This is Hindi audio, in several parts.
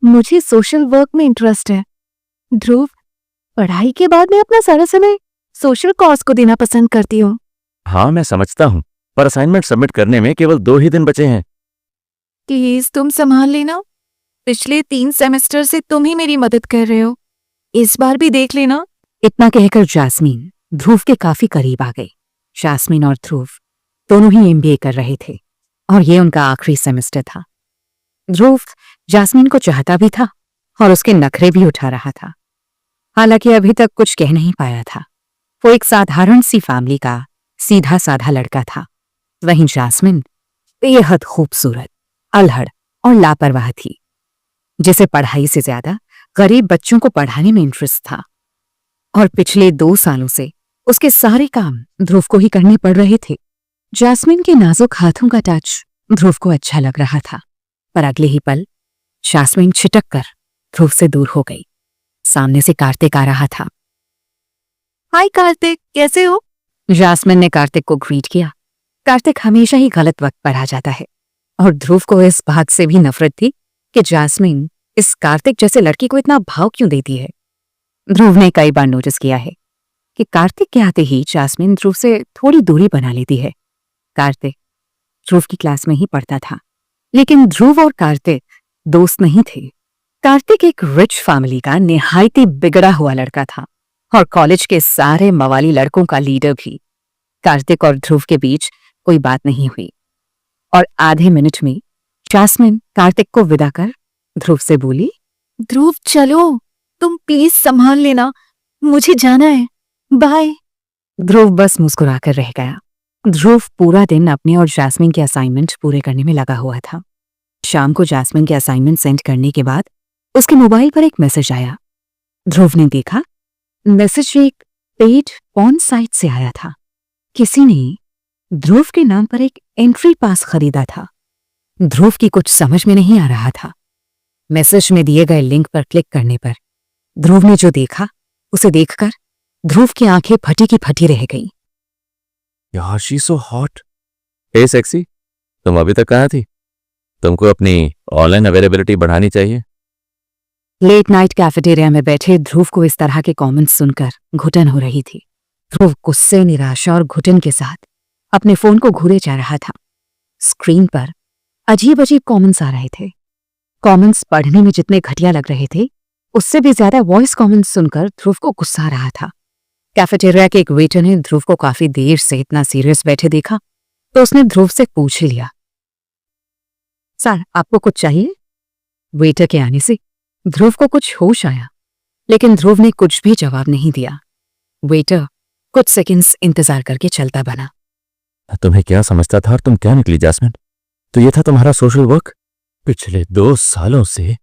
मुझे सोशल वर्क में इंटरेस्ट है। ध्रुव, पढ़ाई के बाद मैं अपना सारा समय सोशल कॉज को देना पसंद करती हूँ। हाँ, मैं समझता हूँ, पर असाइनमेंट सबमिट करने में केवल 2 ही दिन बचे हैं। प्लीज तुम संभाल लेना। पिछले 3 सेमेस्टर से तुम ही मेरी मदद कर रहे हो, इस बार भी देख लेना। इतना कहकर जास्मीन ध्रुव के काफी करीब आ गई। जास्मीन और ध्रुव दोनों ही एमबीए कर रहे थे और ये उनका आखिरी सेमेस्टर था। ध्रुव जास्मीन को चाहता भी था और उसके नखरे भी उठा रहा था। हालांकि अभी तक कुछ कह नहीं पाया था। वो एक साधारण सी फैमिली का सीधा साधा लड़का था। वहीं जास्मीन बेहद खूबसूरत, अल्हड़ और लापरवाह थी, जिसे पढ़ाई से ज्यादा गरीब बच्चों को पढ़ाने में इंटरेस्ट था। और पिछले 2 सालों से उसके सारे काम ध्रुव को ही करने पड़ रहे थे। जास्मीन के नाजुक हाथों का टच ध्रुव को अच्छा लग रहा था, पर अगले ही पल जास्मीन छिटक कर ध्रुव से दूर हो गई। सामने से कार्तिक आ रहा था। हाय कार्तिक, कैसे हो? जास्मीन ने कार्तिक को ग्रीट किया। कार्तिक हमेशा ही गलत वक्त पर आ जाता है और ध्रुव को इस बात से भी नफरत थी कि जास्मीन इस कार्तिक जैसे लड़की को इतना भाव क्यों देती है। ध्रुव ने कई बार नोटिस किया है कि कार्तिक के आते ही जास्मीन ध्रुव से थोड़ी दूरी बना लेती है। कार्तिक ध्रुव की क्लास में ही पढ़ता था, लेकिन ध्रुव और कार्तिक दोस्त नहीं थे। कार्तिक एक रिच फैमिली का निहायती बिगड़ा हुआ लड़का था और कॉलेज के सारे मवाली लड़कों का लीडर भी। कार्तिक और ध्रुव के बीच कोई बात नहीं हुई और आधे मिनट में जास्मीन कार्तिक को विदा कर ध्रुव से बोली, ध्रुव चलो, तुम प्लीज संभाल लेना, मुझे जाना है, बाय। ध्रुव बस मुस्कुराकर रह गया। ध्रुव पूरा दिन अपने और जास्मीन के असाइनमेंट पूरे करने में लगा हुआ था। शाम को जास्मीन के असाइनमेंट सेंड करने के बाद उसके मोबाइल पर एक मैसेज आया। ध्रुव ने देखा, मैसेज एक पेड पॉर्न साइट से आया था। किसी ने ध्रुव के नाम पर एक एंट्री पास खरीदा था। ध्रुव की कुछ समझ में नहीं आ रहा था। मैसेज में दिए गए लिंक पर क्लिक करने पर ध्रुव ने जो देखा, उसे देखकर ध्रुव की आंखें फटी की फटी रह गईं। यार, she so hot. Hey sexy, तुम अभी तक कहाँ थी? तुमको अपनी ऑनलाइन अवेलेबिलिटी बढ़ानी चाहिए। लेट नाइट कैफेटेरिया में बैठे ध्रुव को इस तरह के कमेंट्स सुनकर घुटन हो रही थी। ध्रुव गुस्से, निराशा और घुटन के साथ अपने फोन को घूरे जा रहा था। स्क्रीन पर अजीब अजीब कमेंट्स आ रहे थे। कमेंट्स पढ़ने में जितने घटिया लग रहे थे, उससे भी ज्यादा वॉइस कमेंट्स सुनकर ध्रुव को गुस्सा आ रहा था। कैफेटेरिया के एक वेटर ने ध्रुव को काफी देर से इतना सीरियस बैठे देखा तो उसने ध्रुव से पूछ ही लिया, सर आपको कुछ चाहिए? वेटर के आने से ध्रुव को कुछ होश आया, लेकिन ध्रुव ने कुछ भी जवाब नहीं दिया। वेटर कुछ सेकंड्स इंतजार करके चलता बना। तुम्हें क्या समझता था और तुम क्या निकली जास्मिन? तो ये था तुम्हारा सोशल वर्क? पिछले 2 सालों से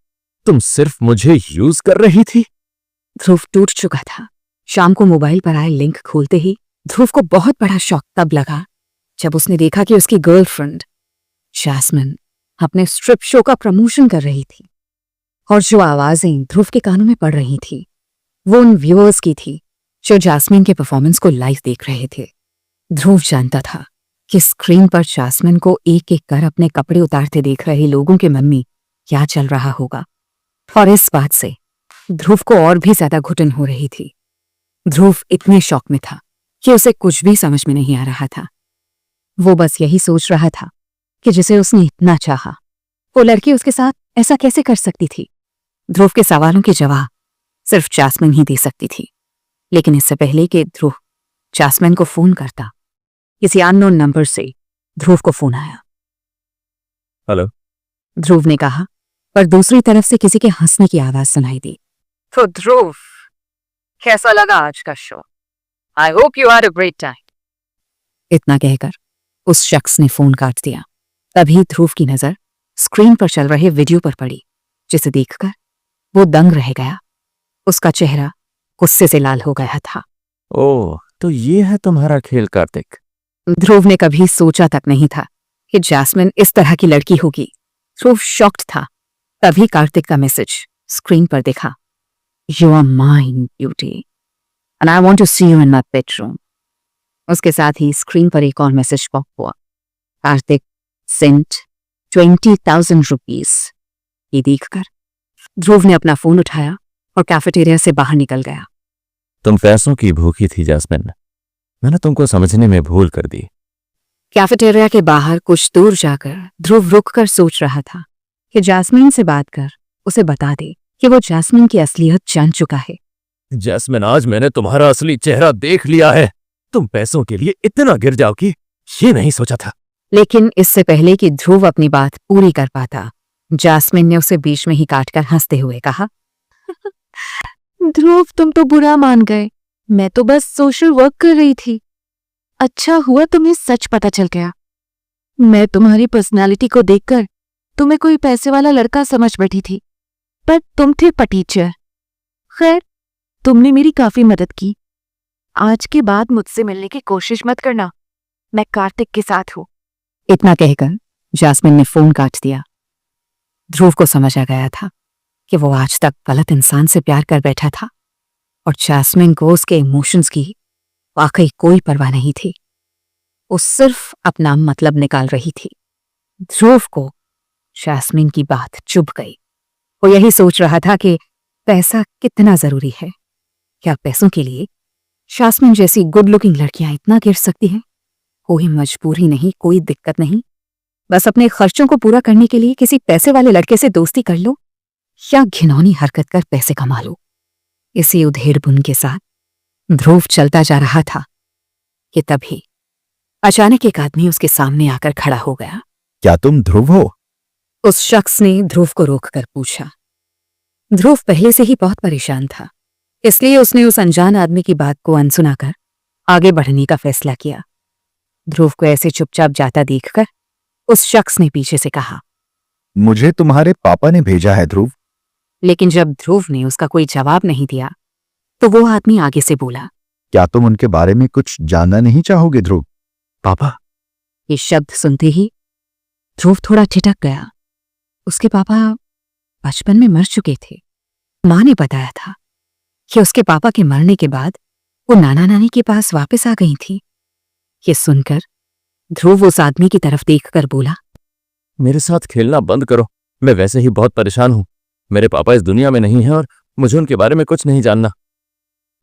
तुम सिर्फ मुझे यूज कर रही थी। ध्रुव टूट चुका था। शाम को मोबाइल पर आए लिंक खोलते ही ध्रुव को बहुत बड़ा शॉक तब लगा जब उसने देखा कि उसकी गर्लफ्रेंड जास्मिन अपने स्ट्रिप शो का प्रमोशन कर रही थी और जो आवाजें ध्रुव के कानों में पड़ रही थी वो उन व्यूअर्स की थी जो जास्मिन के परफॉर्मेंस को लाइव देख रहे थे। ध्रुव जानता था कि स्क्रीन पर जास्मिन को एक एक कर अपने कपड़े उतारते देख रहे लोगों के मन में क्या चल रहा होगा, और इस बात से ध्रुव को और भी ज्यादा घुटन हो रही थी। ध्रुव इतने शॉक में था कि उसे कुछ भी समझ में नहीं आ रहा था। वो बस यही सोच रहा था कि जिसे उसने इतना चाहा, वो लड़की उसके साथ ऐसा कैसे कर सकती थी। ध्रुव के सवालों के जवाब सिर्फ जास्मिन ही दे सकती थी, लेकिन इससे पहले कि ध्रुव जास्मिन को फोन करता, किसी अननोन नंबर से ध्रुव को फोन आया। हेलो, ध्रुव ने कहा, पर दूसरी तरफ से किसी के हंसने की आवाज सुनाई दी। तो ध्रुव, कैसा लगा आज का show? I hope you had a great time. इतना कहकर उस शख्स ने फोन काट दिया। तभी ध्रुव की नजर स्क्रीन पर चल रहे वीडियो पर पड़ी, जिसे देखकर वो दंग रह गया। उसका चेहरा गुस्से से लाल हो गया था। ओह, तो ये है तुम्हारा खेल कार्तिक। ध्रुव ने कभी सोचा तक नहीं था कि जास्मिन इस तरह की लड़की होगी। ध्रुव शॉक्ड था। तभी कार्तिक का मैसेज स्क्रीन पर देखा, you are mine beauty and I want to see you in my bedroom. उसके साथ ही स्क्रीन पर एक और मैसेज पॉप हुआ, कार्तिक सेंट 20,000 रुपीज। ये देखकर ध्रुव ने अपना फोन उठाया और कैफेटेरिया से बाहर निकल गया। तुम पैसों की भूखी थी जैस्मिन, मैंने तुमको समझने में भूल कर दी। कैफेटेरिया के बाहर कुछ दूर जाकर ध्रुव रुककर सोच रहा था कि जैस्मिन से बात कर उसे बता दे कि वो जैस्मिन की असलियत जान चुका है। जैस्मिन, आज मैंने तुम्हारा असली चेहरा देख लिया है। तुम पैसों के लिए इतना गिर जाओगी ये नहीं सोचा था। लेकिन इससे पहले कि ध्रुव अपनी बात पूरी कर पाता, जैस्मिन ने उसे बीच में ही काटकर हंसते हुए कहा, ध्रुव, तुम तो बुरा मान गए। मैं तो बस सोशल वर्क कर रही थी। अच्छा हुआ तुम्हें सच पता चल गया। मैं तुम्हारी पर्सनालिटी को देखकर तुम्हें कोई पैसे वाला लड़का समझ बैठी थी, पर तुम थे पटीचर। खैर, तुमने मेरी काफी मदद की। आज के बाद मुझसे मिलने की कोशिश मत करना, मैं कार्तिक के साथ हूं। इतना कहकर जैस्मिन ने फोन काट दिया। ध्रुव को समझ आ गया था कि वो आज तक गलत इंसान से प्यार कर बैठा था और जैस्मिन को उसके इमोशंस की वाकई कोई परवाह नहीं थी। वो सिर्फ अपना मतलब निकाल रही थी। ध्रुव को जैस्मिन की बात चुभ गई। वो यही सोच रहा था कि पैसा कितना जरूरी है। क्या पैसों के लिए जैस्मिन जैसी गुड लुकिंग लड़कियां इतना गिर सकती हैं? कोई मजबूरी नहीं, कोई दिक्कत नहीं, बस अपने खर्चों को पूरा करने के लिए किसी पैसे वाले लड़के से दोस्ती कर लो या घिनौनी हरकत कर पैसे कमा लो। इसी उधेड़-बुन के साथ ध्रुव चलता जा रहा था कि तभी अचानक एक आदमी उसके सामने आकर खड़ा हो गया। क्या तुम ध्रुव हो? उस शख्स ने ध्रुव को रोककर पूछा। ध्रुव पहले से ही बहुत परेशान था, इसलिए उसने उस अनजान आदमी की बात को अनसुना कर आगे बढ़ने का फैसला किया। ध्रुव को ऐसे चुपचाप जाता देखकर उस शख्स ने पीछे से कहा, मुझे तुम्हारे पापा ने भेजा है ध्रुव। लेकिन जब ध्रुव ने उसका कोई जवाब नहीं दिया तो वो आदमी आगे से बोला, क्या तुम उनके बारे में कुछ जानना नहीं चाहोगे ध्रुव? पापा? ये शब्द सुनते ही ध्रुव थोड़ा ठिठक गया। उसके पापा बचपन में मर चुके थे। माँ ने बताया था कि उसके पापा के मरने के बाद वो नाना नानी के पास वापस आ गई थी। ये सुनकर ध्रुव उस आदमी की तरफ देखकर बोला, मेरे साथ खेलना बंद करो, मैं वैसे ही बहुत परेशान हूं। मेरे पापा इस दुनिया में नहीं हैं और मुझे उनके बारे में कुछ नहीं जानना।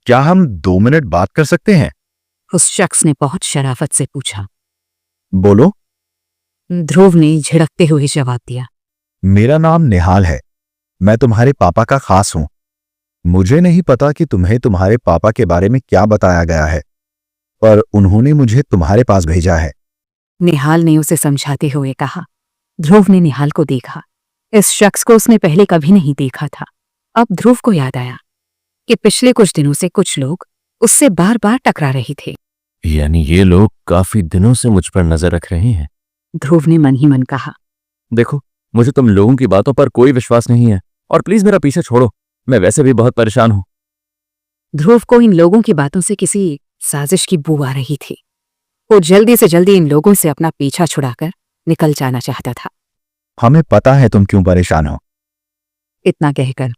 क्या हम 2 मिनट बात कर सकते हैं? उस शख्स ने बहुत शराफत से पूछा। बोलो। ध्रुव ने झिड़कते हुए जवाब दिया, मेरा नाम निहाल है, मैं तुम्हारे पापा का खास हूं। मुझे नहीं पता कि तुम्हें तुम्हारे पापा के बारे में क्या बताया गया है, पर उन्होंने मुझे तुम्हारे पास भेजा है। निहाल ने उसे समझाते हुए कहा। ध्रुव ने निहाल को देखा। इस शख्स को उसने पहले कभी नहीं देखा था। अब ध्रुव को याद आया कि पिछले कुछ दिनों से कुछ लोग उससे बार बार टकरा रहे थे। यानी ये लोग काफी दिनों से मुझ पर नजर रख रहे हैं। ध्रुव ने मन ही मन कहा, देखो, मुझे तुम लोगों की बातों पर कोई विश्वास नहीं है और प्लीज मेरा पीछे छोड़ो, मैं वैसे भी बहुत परेशान हूं। ध्रुव को इन लोगों की बातों से किसी साजिश की बू आ रही थी। वो जल्दी से जल्दी इन लोगों से अपना पीछा छुड़ाकर निकल जाना चाहता था। हमें पता है तुम क्यों परेशान हो। इतना कहकर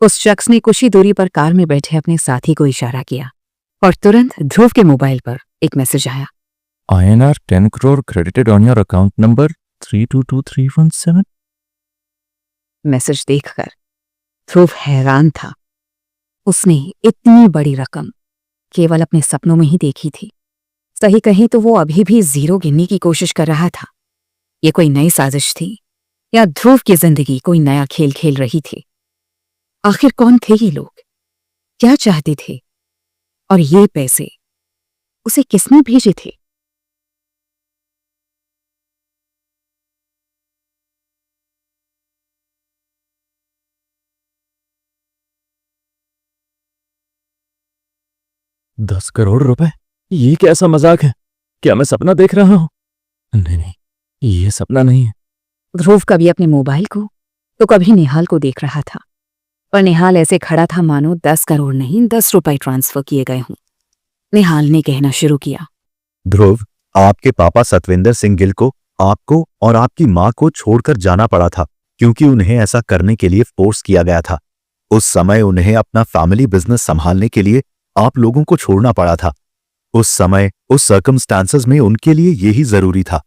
उस शख्स ने कुछ ही दूरी पर कार में बैठे अपने साथी को इशारा किया और तुरंत ध्रुव के मोबाइल पर एक मैसेज आया। INR 10 crore credited on your account number 322317। Message देखकर ध्रुव हैरान था। उसने इतनी बड़ी रकम केवल अपने सपनों में ही देखी थी। सही कहें तो वो अभी भी जीरो गिनने की कोशिश कर रहा था। ये कोई नई साजिश थी या ध्रुव की जिंदगी कोई नया खेल खेल रही थी? आखिर कौन थे ये लोग? क्या चाहते थे? और ये पैसे उसे किसने भेजे थे? ₹10 करोड़? ये कैसा मजाक है? क्या मैं सपना देख रहा हूं? नहीं नहीं, ये सपना नहीं है। ध्रुव कभी अपने मोबाइल को तो कभी निहाल को देख रहा था, पर निहाल ऐसे खड़ा था मानो 10 करोड़ नहीं 10 रुपए ट्रांसफर किए गए हों। निहाल ने कहना शुरू किया, ध्रुव, आपके पापा सतविंदर सिंह गिल को आपको और आपकी मां को छोड़कर जाना पड़ा था क्योंकि उन्हें ऐसा करने के लिए फोर्स किया गया था। उस समय उन्हें अपना फैमिली बिजनेस संभालने के लिए आप लोगों को छोड़ना पड़ा था। उस समय उस सर्कमस्टांसेस में उनके लिए यही जरूरी था,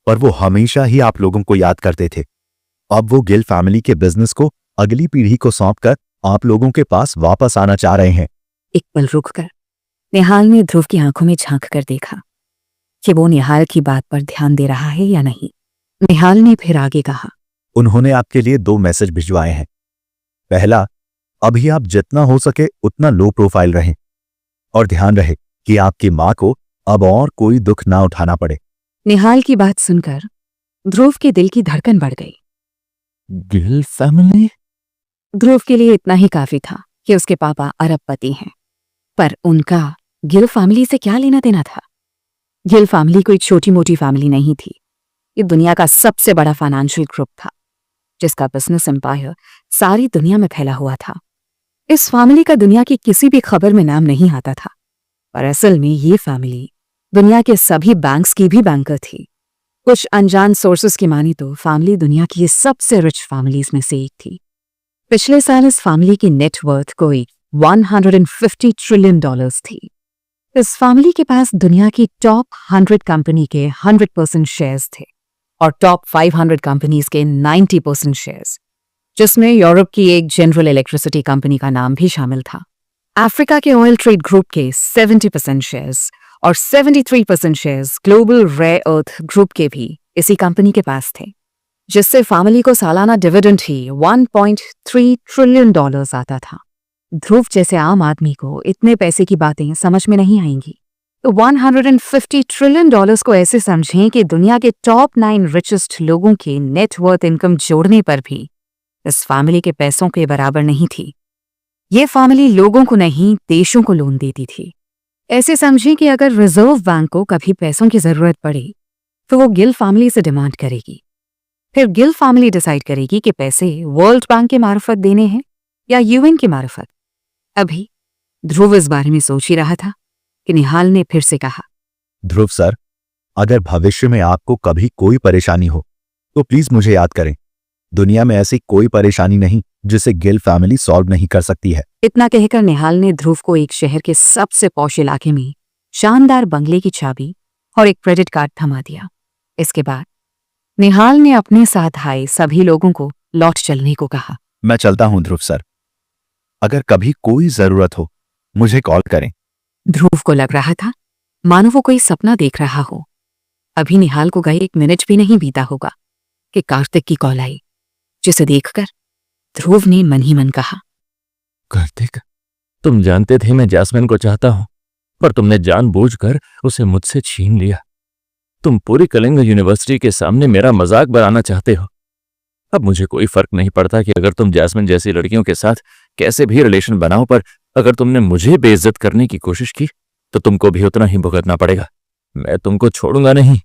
पर वो हमेशा ही आप लोगों को याद करते थे। अब वो गिल फैमिली के बिजनेस को अगली पीढ़ी को सौंपकर आप लोगों के पास वापस आना चाह रहे हैं। एक पल रुककर निहाल ने ध्रुव की आंखों में झांक कर देखा कि वो निहाल की बात पर ध्यान दे रहा है या नहीं। निहाल ने फिर आगे कहा, उन्होंने आपके लिए 2 मैसेज भिजवाए हैं। पहला, अभी आप जितना हो सके उतना लो प्रोफाइल रहें और ध्यान रहे कि आपकी मां को अब और कोई दुख ना उठाना पड़े। निहाल की बात सुनकर ध्रुव के दिल की धड़कन बढ़ गई। गिल फैमिली? ध्रुव के लिए इतना ही काफी था कि उसके पापा अरबपति हैं, पर उनका गिल फैमिली से क्या लेना देना था। गिल फैमिली कोई छोटी मोटी फैमिली नहीं थी। ये दुनिया का सबसे बड़ा फाइनेंशियल ग्रुप था, जिसका बिजनेस एम्पायर सारी दुनिया में फैला हुआ था। इस फैमिली का दुनिया की किसी भी खबर में नाम नहीं आता था, पर असल में ये फैमिली दुनिया के सभी बैंक्स की भी बैंकर थी। कुछ अनजान सोर्सेस की मानी तो फैमिली दुनिया की सबसे रिच फैमिलीज में से एक थी। पिछले साल इस फैमिली की नेटवर्थ कोई $150 ट्रिलियन थी। इस फैमिली के पास दुनिया की टॉप 100 कंपनी के 100% शेयर्स थे और टॉप 500 कंपनीज के 90% शेयर्स, जिसमें यूरोप की एक जनरल इलेक्ट्रिसिटी कंपनी का नाम भी शामिल था। अफ्रीका के ऑयल ट्रेड ग्रुप के 70% शेयर्स और 73% shares global rare earth group के भी इसी कंपनी के पास थे, जिससे फैमिली को सालाना डिविडेंड ही $1.3 ट्रिलियन आता था। ध्रुव जैसे आम आदमी को इतने पैसे की बातें समझ में नहीं आएंगी, तो $150 ट्रिलियन को ऐसे समझें कि दुनिया के टॉप 9 रिचेस्ट लोगों के नेटवर्थ इनकम जोड़ने पर भी इस फैमिली के पैसों के बराबर नहीं थी। ये फैमिली लोगों को नहीं, देशों को लोन देती थी। ऐसे समझें कि अगर रिजर्व बैंक को कभी पैसों की जरूरत पड़े तो वो गिल फैमिली से डिमांड करेगी। फिर गिल फैमिली डिसाइड करेगी कि पैसे वर्ल्ड बैंक के मार्फत देने हैं या यूएन की मार्फत। अभी ध्रुव इस बारे में सोच ही रहा था कि निहाल ने फिर से कहा, ध्रुव सर, अगर भविष्य में आपको कभी कोई परेशानी हो तो प्लीज मुझे याद करें। दुनिया में ऐसी कोई परेशानी नहीं जिसे गिल फैमिली सॉल्व नहीं कर सकती है। इतना कहकर निहाल ने ध्रुव को एक शहर के सबसे पॉश इलाके में शानदार बंगले की चाबी और एक क्रेडिट कार्ड थमा दिया। इसके बाद निहाल ने अपने साथ आए सभी लोगों को लौट चलने को कहा। मैं चलता हूं ध्रुव सर, अगर कभी कोई जरूरत हो मुझे कॉल करें। ध्रुव को लग रहा था मानो वो कोई सपना देख रहा हो। अभी निहाल को गए 1 मिनट भी नहीं बीता होगा कि कार्तिक की कॉल आई, जिसे देखकर ध्रुव ने मन ही मन कहा, कार्तिक, तुम जानते थे मैं जैस्मिन को चाहता हूं, पर तुमने जानबूझकर उसे मुझसे छीन लिया। तुम पूरी कलिंग यूनिवर्सिटी के सामने मेरा मजाक बनाना चाहते हो। अब मुझे कोई फर्क नहीं पड़ता कि अगर तुम जैस्मिन जैसी लड़कियों के साथ कैसे भी रिलेशन बनाओ, पर अगर तुमने मुझे बेइज्जत करने की कोशिश की तो तुमको भी उतना ही भुगतना पड़ेगा। मैं तुमको छोड़ूंगा नहीं।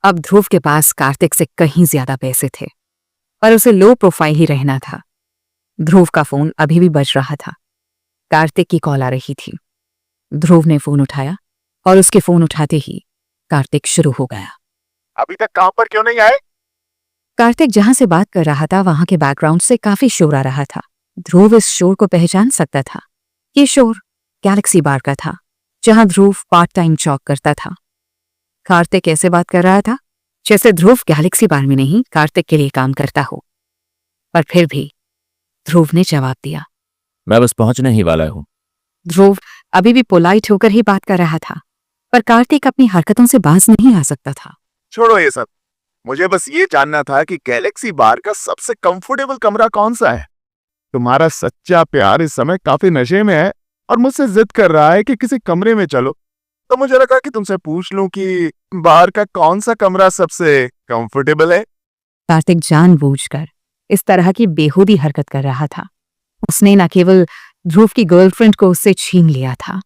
अब ध्रुव के पास कार्तिक से कहीं ज्यादा पैसे थे, पर उसे लो प्रोफाइल ही रहना था। ध्रुव का फोन अभी भी बज रहा था। कार्तिक की कॉल आ रही थी। ध्रुव ने फोन उठाया और उसके फोन उठाते ही कार्तिक शुरू हो गया। अभी तक काम पर क्यों नहीं आए? कार्तिक जहां से बात कर रहा था वहां के बैकग्राउंड से काफी शोर आ रहा था। ध्रुव इस शोर को पहचान सकता था। ये शोर गैलेक्सी बार का था, जहां ध्रुव पार्ट टाइम जॉब करता था। कार्तिक ऐसे बात कर रहा था जैसे ध्रुव गैलेक्सी बार में नहीं, कार्तिक के लिए काम करता हो। पर फिर भी ध्रुव ने जवाब दिया। मैं बस पहुंचने ही वाला हूं। ध्रुव अभी भी पोलाइट होकर ही बात कर रहा था, पर कार्तिक अपनी हरकतों से बाज नहीं आ सकता था। छोड़ो ये सब, मुझे बस ये जानना था कि गैलेक्सी बार का सबसे कंफर्टेबल कमरा कौन सा है। तुम्हारा सच्चा प्यार इस समय काफी नशे में है और मुझसे जिद कर रहा है कि किसी कमरे में चलो, तो मुझे लगा कि तुमसे पूछ लूं कि बार का कौन सा कमरा सबसे कंफर्टेबल है। कार्तिक जानबूझकर इस तरह की बेहूदी हरकत कर रहा था। उसने न केवल ध्रुव की गर्लफ्रेंड को उससे छीन लिया था,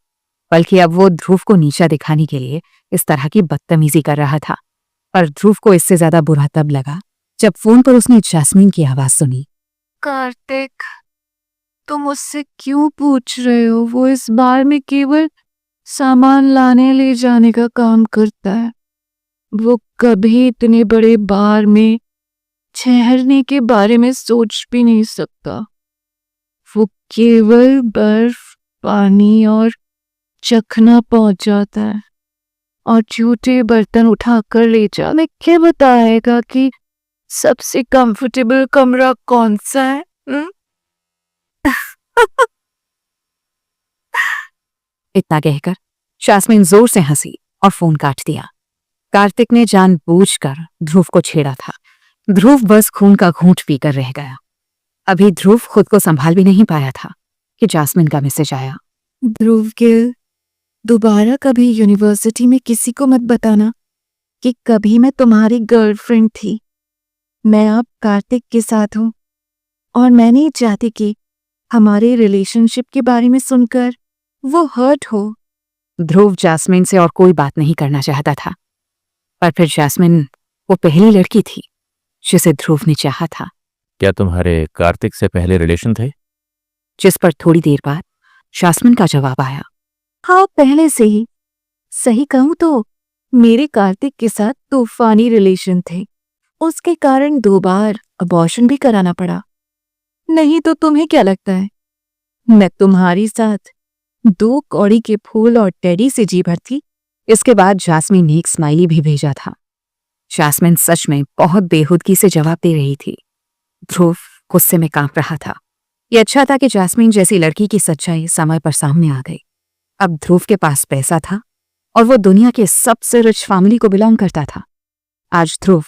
बल्कि अब वो ध्रुव को नीचा दिखाने के लिए इस तरह की बदतमीजी कर रहा था। पर ध्रुव को इससे ज्यादा बुरा तब लगा जब फोन पर उसने जैस्मिन की आवाज सुनी। कार्तिक, तुम उससे क्यों पूछ रहे हो? वो इस बार में केवल सामान लाने ले जाने का काम करता है। वो कभी इतने बड़े बार में ठहरने के बारे में सोच भी नहीं सकता। वो केवल बर्फ, पानी और चखना पहुंच जाता है और झूठे बर्तन उठाकर ले जाने के बताएगा कि सबसे कंफर्टेबल कमरा कौन सा है। इतना कहकर जास्मिन जोर से हंसी और फोन काट दिया। कार्तिक ने जानबूझकर ध्रुव को छेड़ा था। ध्रुव बस खून का घूंट पीकर रह गया। अभी ध्रुव खुद को संभाल भी नहीं पाया था कि जास्मिन का मैसेज आया। ध्रुव गिल, दोबारा कभी यूनिवर्सिटी में किसी को मत बताना कि कभी मैं तुम्हारी गर्लफ्रेंड थी। मैं अब कार्तिक के साथ हूँ और मैं नहीं चाहती कि हमारे रिलेशनशिप के बारे में सुनकर वो हर्ट हो। ध्रुव जास्मिन से और कोई बात नहीं करना चाहता था, पर फिर जास्मिन वो पहली लड़की थी जिसे ध्रुव ने चाहा था। क्या तुम्हारे कार्तिक से पहले रिलेशन थे? जिस पर थोड़ी देर बाद जास्मिन का जवाब आया। हाँ, पहले से ही। सही कहूँ तो मेरे कार्तिक के साथ तूफानी रिलेशन थे। उसके कारण 2 बार अबॉर्शन भी कराना पड़ा। नहीं तो तुम्हें क्या लगता है मैं तुम्हारी साथ 2 कौड़ी के फूल और टेडी से जी भर थी? इसके बाद जास्मिन ने एक स्माइली भी भेजा था। जास्मिन सच में बहुत बेहूदगी से जवाब दे रही थी। ध्रुव गुस्से में कांप रहा था। ये अच्छा था कि जास्मिन जैसी लड़की की सच्चाई समय पर सामने आ गई। अब ध्रुव के पास पैसा था और वो दुनिया के सबसे रिच फैमिली को बिलोंग करता था। आज ध्रुव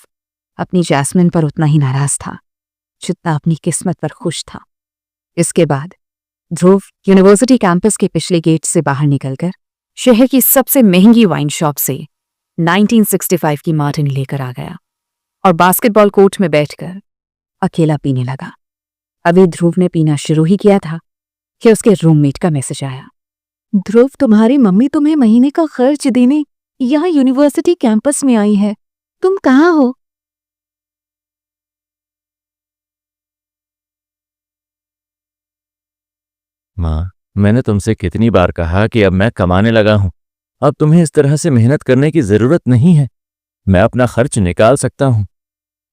अपनी जास्मिन पर उतना ही नाराज था जितना अपनी किस्मत पर खुश था। इसके बाद ध्रुव यूनिवर्सिटी कैंपस के पिछले गेट से बाहर निकलकर शहर की सबसे महंगी वाइन शॉप से 1965 की मार्टिनी लेकर आ गया और बास्केटबॉल कोर्ट में बैठकर अकेला पीने लगा। अभी ध्रुव ने पीना शुरू ही किया था कि उसके रूममेट का मैसेज आया। ध्रुव, तुम्हारी मम्मी तुम्हें महीने का खर्च देने यहाँ यूनिवर्सिटी कैंपस में आई है। तुम कहाँ हो? माँ, मैंने तुमसे कितनी बार कहा कि अब मैं कमाने लगा हूं। अब तुम्हें इस तरह से मेहनत करने की जरूरत नहीं है। मैं अपना खर्च निकाल सकता हूं।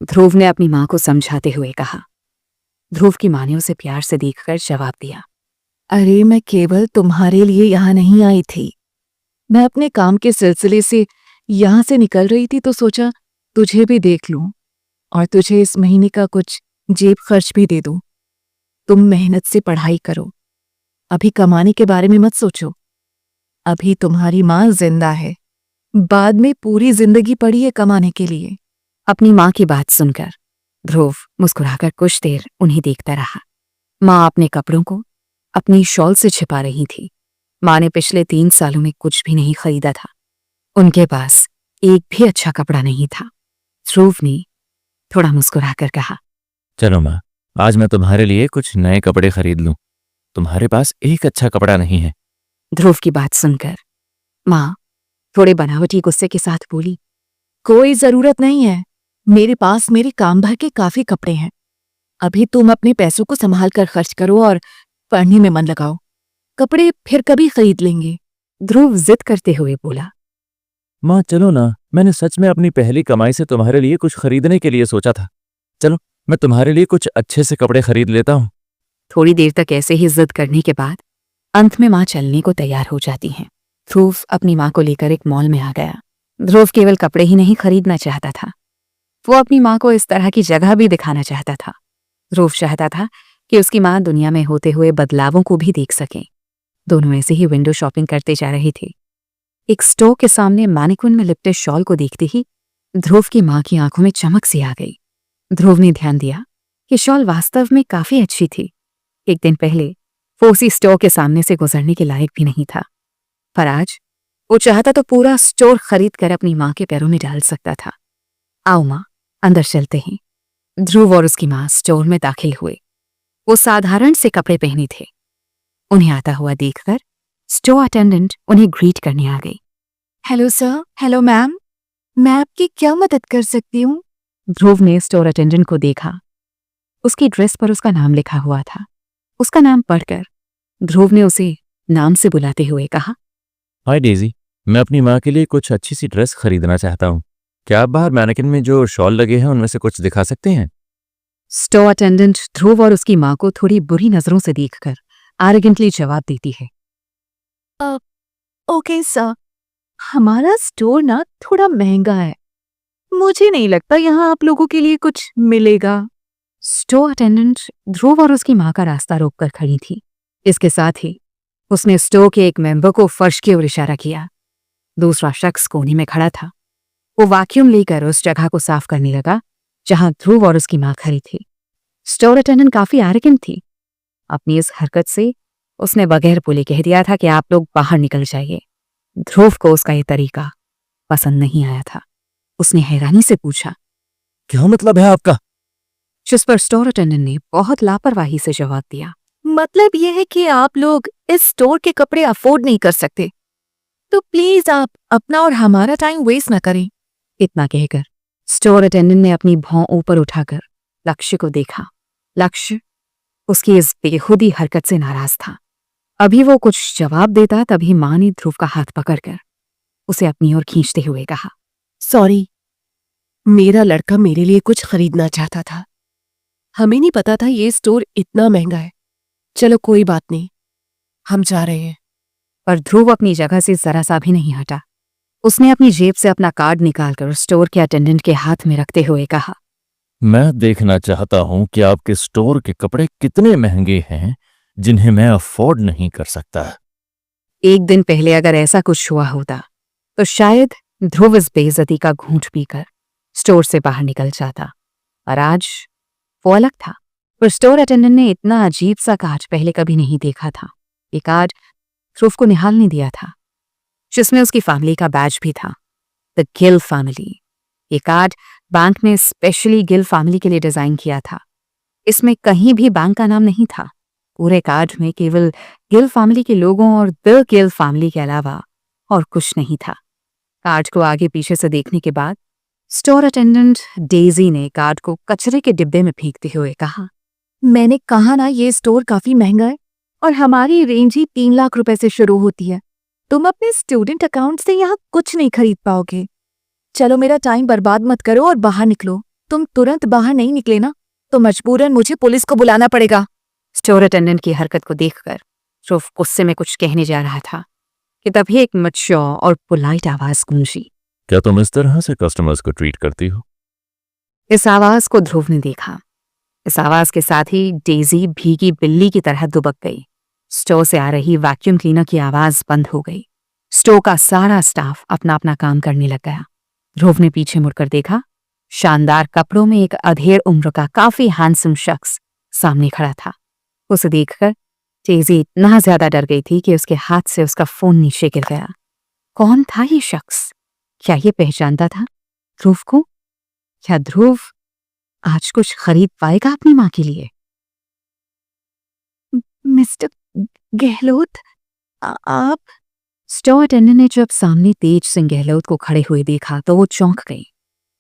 ध्रुव ने अपनी मां को समझाते हुए कहा। ध्रुव की मां ने उसे प्यार से देखकर जवाब दिया। अरे, मैं केवल तुम्हारे लिए यहाँ नहीं आई थी। मैं अपने काम के सिलसिले से यहाँ से निकल रही थी तो सोचा तुझे भी देख लूं और तुझे इस महीने का कुछ जेब खर्च भी दे दूं। तुम मेहनत से पढ़ाई करो। अभी कमाने के बारे में मत सोचो। अभी तुम्हारी माँ जिंदा है। बाद में पूरी जिंदगी पड़ी है कमाने के लिए। अपनी मां की बात सुनकर ध्रुव मुस्कुराकर कुछ देर उन्हें देखता रहा। मां अपने कपड़ों को अपनी शॉल से छिपा रही थी। मां ने पिछले 3 सालों में कुछ भी नहीं खरीदा था। उनके पास एक भी अच्छा कपड़ा नहीं था। ध्रुव ने थोड़ा मुस्कुराकर कहा, चलो माँ, आज मैं तुम्हारे लिए कुछ नए कपड़े खरीद लूं। तुम्हारे पास एक अच्छा कपड़ा नहीं है। ध्रुव की बात सुनकर मां थोड़े बनावटी गुस्से के साथ बोली, कोई जरूरत नहीं है। मेरे पास मेरे काम भर के काफी कपड़े हैं। अभी तुम अपने पैसों को संभाल कर खर्च करो और पढ़ने में मन लगाओ। कपड़े फिर कभी खरीद लेंगे। ध्रुव जिद करते हुए बोला। माँ चलो ना, मैंने सच में अपनी पहली कमाई से तुम्हारे लिए कुछ खरीदने के लिए सोचा था। चलो, मैं तुम्हारे लिए कुछ अच्छे से कपड़े खरीद लेता हूँ। थोड़ी देर तक ऐसे ही जिद करने के बाद अंत में मां चलने को तैयार हो जाती हैं। ध्रुव अपनी मां को लेकर एक मॉल में आ गया। ध्रुव केवल कपड़े ही नहीं खरीदना चाहता था, वो अपनी मां को इस तरह की जगह भी दिखाना चाहता था। ध्रुव चाहता था कि उसकी मां दुनिया में होते हुए बदलावों को भी देख सके। दोनों ऐसे ही विंडो शॉपिंग करते जा रहे थे। एक स्टोर के सामने मैनिक्विन में लिपटे शॉल को देखते ही ध्रुव की मां की आंखों में चमक सी आ गई। ध्रुव ने ध्यान दिया कि शॉल वास्तव में काफी अच्छी थी। एक दिन पहले वो उसी स्टोर के सामने से गुजरने के लायक भी नहीं था, पर आज वो चाहता तो पूरा स्टोर खरीद कर अपनी मां के पैरों में डाल सकता था। आओ मां, अंदर चलते हैं। ध्रुव और उसकी मां स्टोर में दाखिल हुए। वो साधारण से कपड़े पहने थे। उन्हें आता हुआ देखकर स्टोर अटेंडेंट उन्हें ग्रीट करने आ गई। हेलो सर, हेलो मैम, मैं आपकी क्या मदद कर सकती हूँ? ध्रुव ने स्टोर अटेंडेंट को देखा। उसकी ड्रेस पर उसका नाम लिखा हुआ था। उसका नाम पढ़कर ध्रुव ने उसे नाम से बुलाते हुए कहा, हाय डेजी, मैं अपनी माँ के लिए कुछ अच्छी सी ड्रेस खरीदना चाहता हूँ। क्या आप बाहर मैनेकिन में जो शॉल लगे हैं उनमें से कुछ दिखा सकते हैं? स्टोर अटेंडेंट ध्रुव और उसकी मां को थोड़ी बुरी नजरों से देखकर आर्रोगेंटली जवाब देती है। ओके सर, हमारा स्टोर ना थोड़ा महंगा है। मुझे नहीं लगता यहाँ आप लोगों के लिए कुछ मिलेगा। स्टोर अटेंडेंट ध्रुव और उसकी मां का रास्ता रोककर खड़ी थी। इसके साथ ही उसने स्टोर के एक मेंबर को फर्श की ओर इशारा किया। दूसरा शख्स कोने में खड़ा था। वो वैक्यूम लेकर उस जगह को साफ करने लगा जहां ध्रुव और उसकी मां खड़ी थी। स्टोर अटेंडेंट काफी एरोगेंट थी। अपनी इस हरकत से उसने बगैर बोले कह दिया था कि आप लोग बाहर निकल जाइए। ध्रुव को उसका ये तरीका पसंद नहीं आया था। उसने हैरानी से पूछा, क्या मतलब है आपका? जिस पर स्टोर अटेंडेंट ने बहुत लापरवाही से जवाब दिया, मतलब यह है कि आप लोग इस स्टोर के कपड़े अफोर्ड नहीं कर सकते, तो प्लीज आप अपना और हमारा टाइम वेस्ट न करें। इतना कहकर स्टोर अटेंडेंट ने अपनी भौं ऊपर उठाकर लक्ष्य को देखा। लक्ष्य उसकी इस बेखुदी हरकत से नाराज था। अभी वो कुछ जवाब देता तभी मां ने ध्रुव का हाथ पकड़कर उसे अपनी ओर खींचते हुए कहा, सॉरी, मेरा लड़का मेरे लिए कुछ खरीदना चाहता था। हमें नहीं पता था ये स्टोर इतना महंगा है। चलो कोई बात नहीं, हम जा रहे हैं। पर ध्रुव अपनी जगह से जरा सा भी नहीं हटा। उसने अपनी जेब से अपना कार्ड निकालकर स्टोर के अटेंडेंट के हाथ में रखते हुए कहा, मैं देखना चाहता हूं कि आपके स्टोर के कपड़े कितने महंगे हैं जिन्हें मैं अफोर्ड नहीं कर सकता। एक दिन पहले अगर ऐसा कुछ हुआ होता तो शायद ध्रुव इस बेइज्जती का घूंट पीकर स्टोर से बाहर निकल जाता। और आज वो अलग था। पर स्टोर अटेंडेंट ने इतना अजीब सा कार्ड पहले कभी नहीं देखा था। ये कार्ड ध्रुव को निहालने दिया था, जिसमें उसकी फैमिली का बैज भी था, द गिल फैमिली। ये कार्ड बैंक ने स्पेशली गिल फैमिली के लिए डिजाइन किया था। इसमें कहीं भी बैंक का नाम नहीं था। पूरे कार्ड में केवल गिल फैमिली के लोगों और द गिल फैमिली के अलावा और कुछ नहीं था। कार्ड को आगे पीछे से देखने के बाद स्टोर अटेंडेंट डेजी ने कार्ड को कचरे के डिब्बे में फेंकते हुए कहा, मैंने कहा ना, ये स्टोर काफी महंगा है और हमारी रेंज ही 3 लाख रुपए से शुरू होती है। तुम अपने स्टूडेंट अकाउंट से यहाँ कुछ नहीं खरीद पाओगे। चलो मेरा टाइम बर्बाद मत करो और बाहर निकलो। तुम तुरंत बाहर नहीं निकले ना तो मजबूरन मुझे पुलिस को बुलाना पड़ेगा। स्टोर अटेंडेंट की हरकत को देखकर ध्रुव गुस्से में कुछ कहने जा रहा था कि तभी एक मैच्योर और पोलाइट आवाज गूंजी। क्या तुम इस तरह से कस्टमर्स को ट्रीट करती हो? इस आवाज को ध्रुव ने देखा। इस आवाज के साथ ही डेजी भीगी बिल्ली की तरह दुबक गई। स्टोर से आ रही वैक्यूम क्लीनर की आवाज बंद हो गई। स्टोर का सारा स्टाफ अपना अपना काम करने लग गया। ध्रुव ने पीछे मुड़कर देखा। शानदार कपड़ों में एक अधेड़ उम्र का काफी हैंडसम शख्स सामने खड़ा था। उसे देखकर डेजी इतना ज्यादा डर गई थी कि उसके हाथ से उसका फोन नीचे गिर गया। कौन था ये शख्स? क्या ये पहचानता था ध्रुव को? क्या ध्रुव आज कुछ खरीद पाएगा अपनी मां के लिए? मिस्टर गहलोत, आप? स्टोर अटेंडेंट ने जब सामने तेज सिंह गहलोत को खड़े हुए देखा तो वो चौंक गई।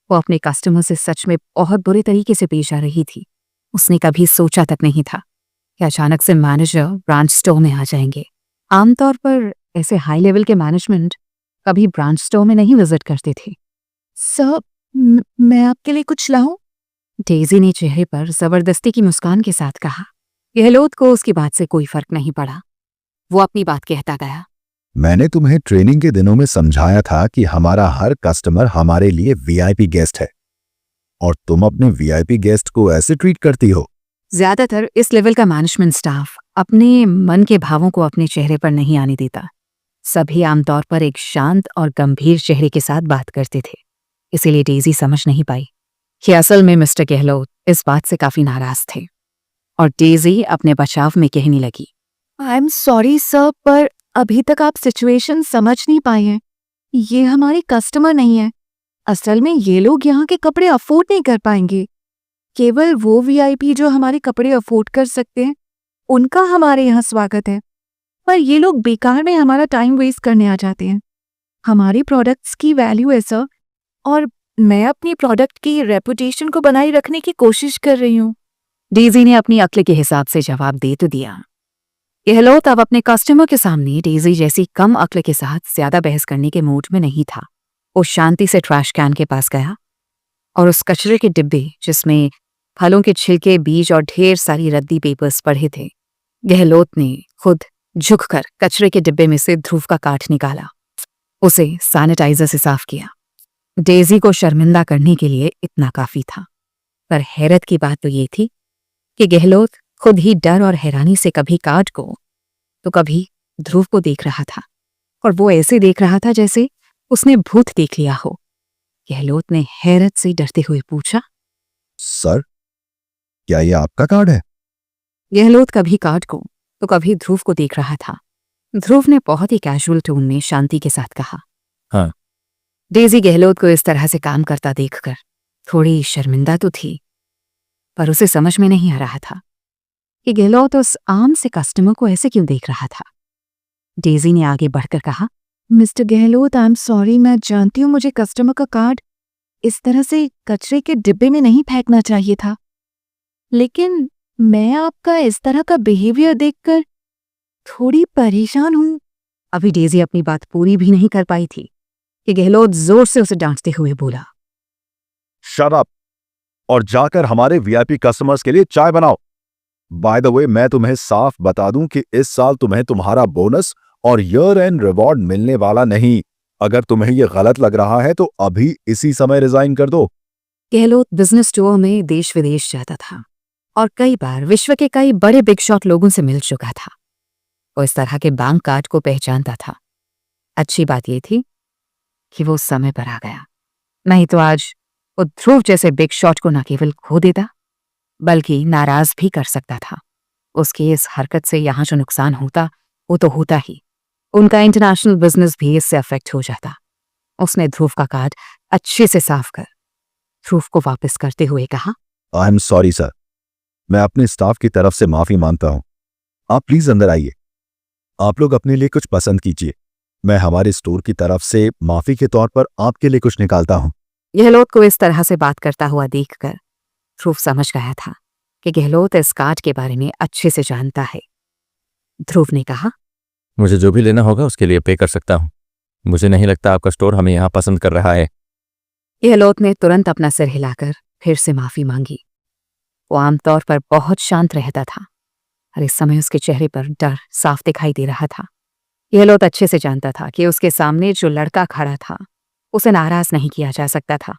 वो अपने कस्टमर से सच में बहुत बुरे तरीके से पेश आ रही थी। उसने कभी सोचा तक नहीं था कि अचानक से मैनेजर ब्रांच स्टोर में आ जाएंगे। आमतौर पर ऐसे हाई लेवल के मैनेजमेंट कभी ब्रांच स्टोर में नहीं विजिट करते थे। सर, मैं आपके लिए कुछ लाऊं? डेजी ने चेहरे पर जबरदस्ती की मुस्कान के साथ कहा। गहलोत को उसकी बात से कोई फर्क नहीं पड़ा। वो अपनी बात कहता गया। मैंने तुम्हें ट्रेनिंग के दिनों में समझाया था कि हमारा हर कस्टमर हमारे लिए वीआईपी गेस्ट है और तुम अपने वीआईपी गेस्ट को ऐसे ट्रीट करती हो। ज्यादातर इस लेवल का मैनेजमेंट स्टाफ अपने मन के भावों को अपने चेहरे पर नहीं आने देता। सभी आमतौर पर एक शांत और गंभीर चेहरे के साथ बात करते थे। इसीलिए डेजी समझ नहीं पाई कि असल में मिस्टर गहलोत इस बात से काफी नाराज थे। और डेजी अपने बचाव में कहने लगी, आई एम सॉरी सर, पर अभी तक आप सिचुएशन समझ नहीं पाए हैं। ये हमारे कस्टमर नहीं है। असल में ये लोग यहाँ के कपड़े अफोर्ड नहीं कर पाएंगे। केवल वो वीआईपी जो हमारे कपड़े अफोर्ड कर सकते हैं उनका हमारे यहाँ स्वागत है। पर ये लोग बेकार में हमारा टाइम वेस्ट करने आ जाते हैं। हमारी प्रोडक्ट्स की वैल्यू है सर, और मैं अपनी प्रोडक्ट की रेपुटेशन को बनाए रखने की कोशिश कर रही हूँ। डेजी ने अपनी अक्ल के हिसाब से जवाब दे तो दिया। गहलोत अब अपने कस्टमर के सामने डेजी जैसी कम अक्ल के साथ ज्यादा बहस करने के मूड में नहीं था। वो शांति से ट्रैश कैन के पास गया और उस कचरे के डिब्बे जिसमें फलों के छिलके, बीज और ढेर सारी रद्दी पेपर्स पड़े थे, गहलोत ने खुद झुककर कचरे के डिब्बे में से ध्रुव का कार्ड निकाला। उसे सैनिटाइजर से साफ किया। डेजी को शर्मिंदा करने के लिए इतना काफी था। पर हैरत की बात तो ये थी कि गहलोत खुद ही डर और हैरानी से कभी कार्ड को तो कभी ध्रुव को देख रहा था, और वो ऐसे देख रहा था जैसे उसने भूत देख लिया हो। गहलोत ने हैरत से डरते हुए पूछा, सर, क्या ये आपका कार्ड है? गहलोत कभी कार्ड को तो कभी ध्रुव को देख रहा था। ध्रुव ने बहुत ही कैजुअल टोन में शांति के साथ कहा, हाँ। डेजी गहलोत को इस तरह से काम करता देखकर थोड़ी शर्मिंदा तो थी, पर उसे समझ में नहीं आ रहा था कि गहलोत उस आम से कस्टमर को ऐसे क्यों देख रहा था। डेजी ने आगे बढ़कर कहा, mister Gehlot, I am sorry, मैं जानती हूँ मुझे कस्टमर का कार्ड इस तरह से कचरे के डिब्बे में नहीं फेंकना चाहिए था, लेकिन मैं आपका इस तरह का बिहेवियर देखकर थोड़ी परेशान हूँ। अभी डेजी अपनी बात पूरी भी नहीं कर पाई थी कि गहलोत जोर से उसे डांटते हुए बोला, शट अप और जाकर हमारे वीआईपी कस्टमर्स के लिए चाय बनाओ। बाय द वे, मैं तुम्हें साफ बता दूं कि इस साल तुम्हें तुम्हारा बोनस और ईयर एंड रिवॉर्ड मिलने वाला नहीं। अगर तुम्हें यह गलत लग रहा है तो अभी इसी समय रिजाइन कर दो। गहलोत बिजनेस टूर में देश विदेश जाता था और कई बार विश्व के कई बड़े बिग शॉट लोगों से मिल चुका था। वो इस तरह के बैंक कार्ड को पहचानता था। अच्छी बात यह थी कि वो समय पर आ गया, नहीं तो आज वो ध्रुव जैसे बिग शॉट को न केवल खो देता बल्कि नाराज भी कर सकता था। उसकी इस हरकत से यहां जो नुकसान होता वो तो होता ही, उनका इंटरनेशनल बिजनेस भी इससे अफेक्ट हो जाता। उसने ध्रुव का कार्ड अच्छे से साफ कर ध्रुव को वापस करते हुए कहा, आई एम सॉरी सर, मैं अपने स्टाफ की तरफ से माफी मांगता हूं। आप प्लीज अंदर आइए। आप लोग अपने लिए कुछ पसंद कीजिए। मैं हमारे स्टोर की तरफ से माफी के तौर पर आपके लिए कुछ निकालता हूं। गहलोत को इस तरह से बात करता हुआ देखकर ध्रुव समझ गया था कि गहलोत इस कार्ड के बारे में अच्छे से जानता है। ध्रुव ने कहा, मुझे जो भी लेना होगा उसके लिए पे कर सकता हूँ। मुझे नहीं लगता आपका स्टोर हमें यहाँ पसंद कर रहा है। गहलोत ने तुरंत अपना सिर हिलाकर फिर से माफी मांगी। वो आमतौर पर बहुत शांत रहता था और इस समय उसके चेहरे पर डर साफ दिखाई दे रहा था। गहलोत अच्छे से जानता था कि उसके सामने जो लड़का खड़ा था उसे नाराज नहीं किया जा सकता था।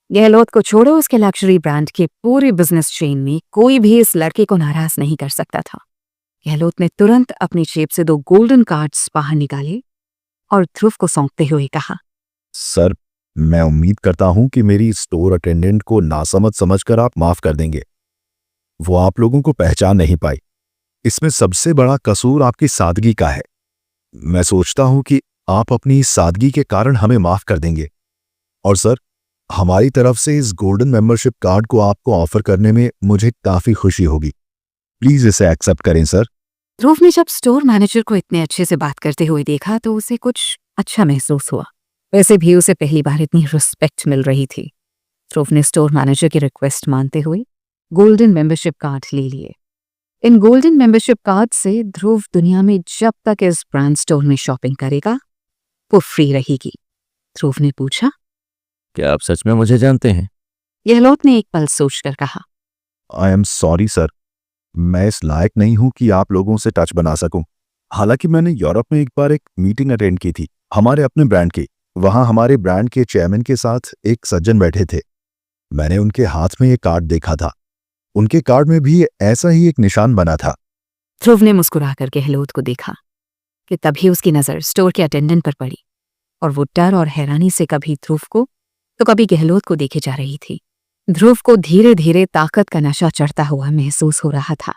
गहलोत को छोड़ो उसके लग्जरी ब्रांड के पूरे बिजनेस चेन में कोई भी इस लड़के को नाराज नहीं कर सकता था। गहलोत ने तुरंत अपनी जेब से 2 गोल्डन कार्ड्स बाहर निकाले और ध्रुव को सौंपते हुए कहा, सर, मैं उम्मीद करता हूं कि मेरी स्टोर अटेंडेंट को नासमझ समझकर आप माफ कर देंगे। वो आप लोगों को पहचान नहीं पाई। इसमें सबसे बड़ा कसूर आपकी सादगी का है। मैं सोचता हूं कि आप अपनी इस सादगी के कारण हमें माफ कर देंगे। और सर, हमारी तरफ से इस गोल्डन मेंबरशिप कार्ड को आपको ऑफर करने में मुझे काफी खुशी होगी। प्लीज इसे एक्सेप्ट करें सर। ध्रुव ने जब स्टोर मैनेजर को इतने अच्छे से बात करते हुए देखा तो उसे कुछ अच्छा महसूस हुआ। वैसे भी उसे पहली बार इतनी रिस्पेक्ट मिल रही थी। ध्रुव ने स्टोर मैनेजर की रिक्वेस्ट मानते हुए गोल्डन मेंबरशिप कार्ड ले लिए। इन गोल्डन मेंबरशिप कार्ड से ध्रुव दुनिया में जब तक इस ब्रांड स्टोर में शॉपिंग करेगा वो फ्री रहेगी। ध्रुव ने पूछा, क्या आप सच में मुझे जानते हैं? गहलोत ने एक पल सोचकर कहा, आई एम सॉरी सर, मैं इस लायक नहीं हूं कि आप लोगों से टच बना सकूं। हालांकि मैंने यूरोप में एक बार एक मीटिंग अटेंड की थी हमारे अपने ब्रांड की। वहां हमारे ब्रांड के चेयरमैन के साथ एक सज्जन बैठे थे। मैंने उनके हाथ में एक कार्ड देखा था। उनके कार्ड में भी ऐसा ही एक निशान बना था। ध्रुव ने मुस्कुराकर गहलोत को देखा कि तभी उसकी नजर स्टोर के अटेंडेंट पर पड़ी और वो डर और हैरानी से कभी ध्रुव को तो कभी गहलोत को देखे जा रही थी। ध्रुव को धीरे धीरे ताकत का नशा चढ़ता हुआ महसूस हो रहा था।